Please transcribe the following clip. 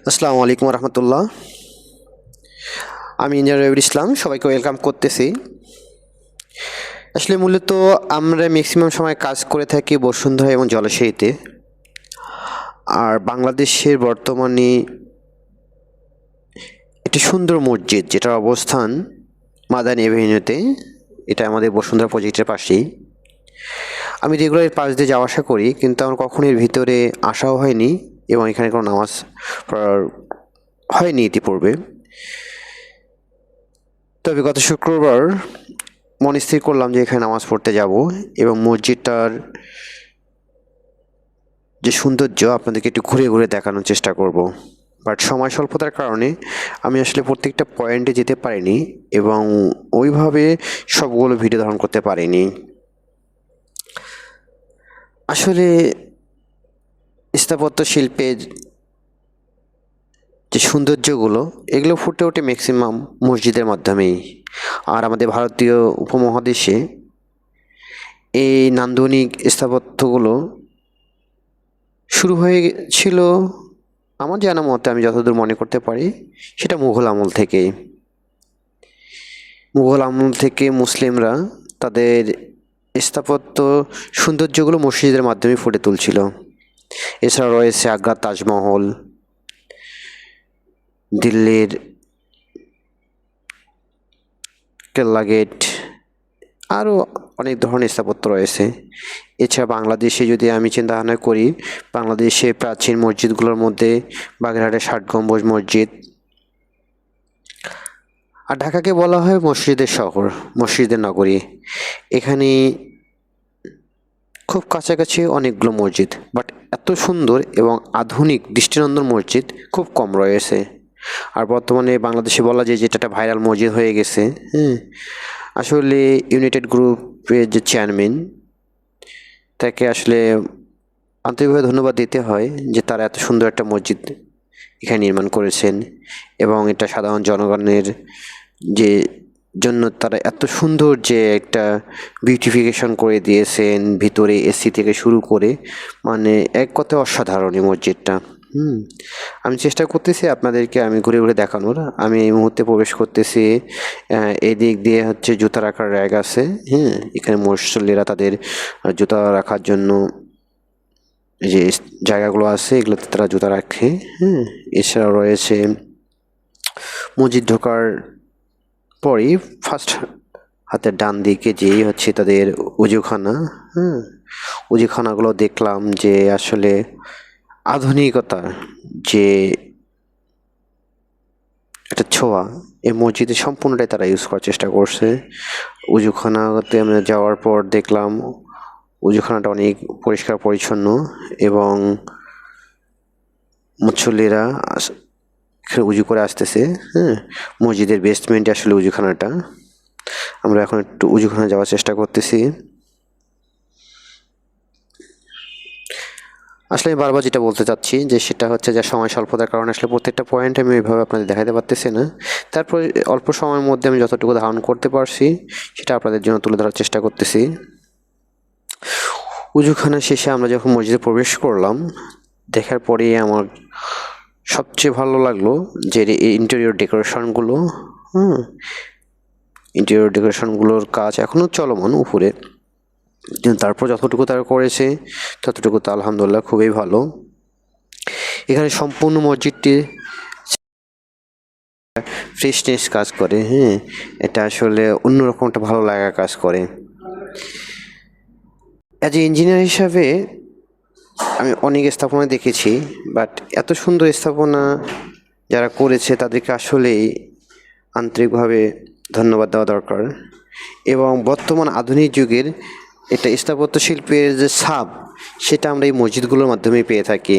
আসসালামু আলাইকুম রহমতুল্লাহ। আমি ইঞ্জিনিয়ার রবিউল ইসলাম, সবাইকে ওয়েলকাম করতেছি। আসলে মূলত আমরা ম্যাক্সিমাম সময় কাজ করে থাকি বসুন্ধরা এবং জলশায়ীতে। আর বাংলাদেশের বর্তমানে একটি সুন্দর মসজিদ যেটার অবস্থান মাদানী এভিনিউতে, এটা আমাদের বসুন্ধরা প্রজেক্টের পাশেই। আমি রেগুলার এর পাশ দিয়ে যাওয়া আসা করি, কিন্তু আমার কখনো এর ভিতরে আসাও হয়নি এবং এখানে কোনো নামাজ পড়ার হয়নি ইতিপূর্বে। তবে গত শুক্রবার মনে স্থির করলাম যে এখানে নামাজ পড়তে যাব এবং মসজিদটার যে সৌন্দর্য আপনাদেরকে একটু ঘুরে ঘুরে দেখানোর চেষ্টা করব। বাট সময় স্বল্পতার কারণে আমি আসলে প্রত্যেকটা পয়েন্টে যেতে পারিনি এবং ওইভাবে সবগুলো ভিডিও ধারণ করতে পারিনি। আসলে স্থাপত্য শিল্পের যে সৌন্দর্যগুলো এগুলো ফুটে ওঠে ম্যাক্সিমাম মসজিদের মাধ্যমেই। আর আমাদের ভারতীয় উপমহাদেশে এই নান্দনিক স্থাপত্যগুলো শুরু হয়েছিল আমার জানা মতে, আমি যতদূর মনে করতে পারি, সেটা মুঘল আমল থেকে। মুঘল আমল থেকে মুসলিমরা তাদের স্থাপত্য সৌন্দর্যগুলো মসজিদের মাধ্যমে ফুটে তুলছিল। এছাড়া রয়েছে আগ্রার তাজমহল, দিল্লির কেল্লা গেট, আরও অনেক ধরনের স্থাপত্য রয়েছে। এছাড়া বাংলাদেশে যদি আমি চিন্তা ভাবনা করি, বাংলাদেশে প্রাচীন মসজিদগুলোর মধ্যে বাগেরহাটের ৬০ গম্বুজ মসজিদ। আর ঢাকাকে বলা হয় মসজিদের শহর, মসজিদের নগরী। এখানে খুব কাছাকাছি অনেকগুলো মসজিদ, বাট এত সুন্দর এবং আধুনিক দৃষ্টিনন্দন মসজিদ খুব কম রয়েছে। আর বর্তমানে বাংলাদেশে বলা যায় যেটা একটা ভাইরাল মসজিদ হয়ে গেছে। আসলে ইউনাইটেড গ্রুপের যে চেয়ারম্যান, তাকে আসলে আন্তরিকভাবে ধন্যবাদ দিতে হয় যে তারা এত সুন্দর একটা মসজিদ এখানে নির্মাণ করেছেন এবং এটা সাধারণ জনগণের যে জন্য তারা এত সুন্দর যে একটা বিউটিফিকেশন করে দিয়েছেন, ভিতরে এসি থেকে শুরু করে, মানে এক কথায় অসাধারণ এই মসজিদটা। আমি চেষ্টা করতেছি আপনাদেরকে আমি ঘুরে ঘুরে দেখানোর। আমি এই মুহূর্তে প্রবেশ করতেছি, এদিক দিয়ে হচ্ছে জুতা রাখার র্যাক আছে। এখানে মুসল্লিরা তাদের জুতা রাখার জন্য যে জায়গাগুলো আছে এগুলোতে তারা জুতা রাখে। এছাড়াও রয়েছে মসজিদ ঢোকার পরেই ফার্স্ট হাতের ডান দিকে যেই হচ্ছে তাদের উজুখানা। উজুখানাগুলো দেখলাম যে আসলে আধুনিকতার যে একটা ছোঁয়া এই মসজিদে সম্পূর্ণটাই তারা ইউজ করার চেষ্টা করছে। উজুখানাতে আমরা যাওয়ার পর দেখলাম উজুখানাটা অনেক পরিষ্কার পরিচ্ছন্ন এবং মুসল্লিরা উজু করে আসতেছে। মসজিদের বেসমেন্টে আসলে উজুখানাটা। আমরা এখন একটু উজুখানা যাওয়ার চেষ্টা করতেছি। আসলে আমি বারবার যেটা বলতে চাচ্ছি যে সেটা হচ্ছে যে সময় স্বল্পতার কারণে আসলে প্রত্যেকটা পয়েন্ট আমি ওইভাবে আপনাদের দেখাতে পারতেছি না। তারপর অল্প সময়ের মধ্যে আমি যতটুকু ধারণ করতে পারছি সেটা আপনাদের জন্য তুলে ধরার চেষ্টা করতেছি। উজুখানা শেষে আমরা যখন মসজিদে প্রবেশ করলাম, দেখার পরেই আমার সবচেয়ে ভালো লাগলো যে ইন্টেরিয়র ডেকোরেশনগুলো। ইন্টেরিয়র ডেকোরেশনগুলোর কাজ এখনও চলমান উপরে, কিন্তু তারপর যতটুকু তারা করেছে ততটুকু তো আলহামদুলিল্লাহ খুবই ভালো। এখানে সম্পূর্ণ মসজিদটি ফ্রেশনেস কাজ করে। এটা আসলে অন্যরকম একটা ভালো লাগা কাজ করে। অ্যাজ এ ইঞ্জিনিয়ার হিসাবে আমি অনেক স্থাপনা দেখেছি, বাট এত সুন্দর স্থাপনা যারা করেছে তাদেরকে আসলেই আন্তরিকভাবে ধন্যবাদ দেওয়া দরকার। এবং বর্তমান আধুনিক যুগের এটা স্থাপত্য শিল্পের যে ছাপ সেটা আমরা এই মসজিদগুলোর মাধ্যমে পেয়ে থাকি।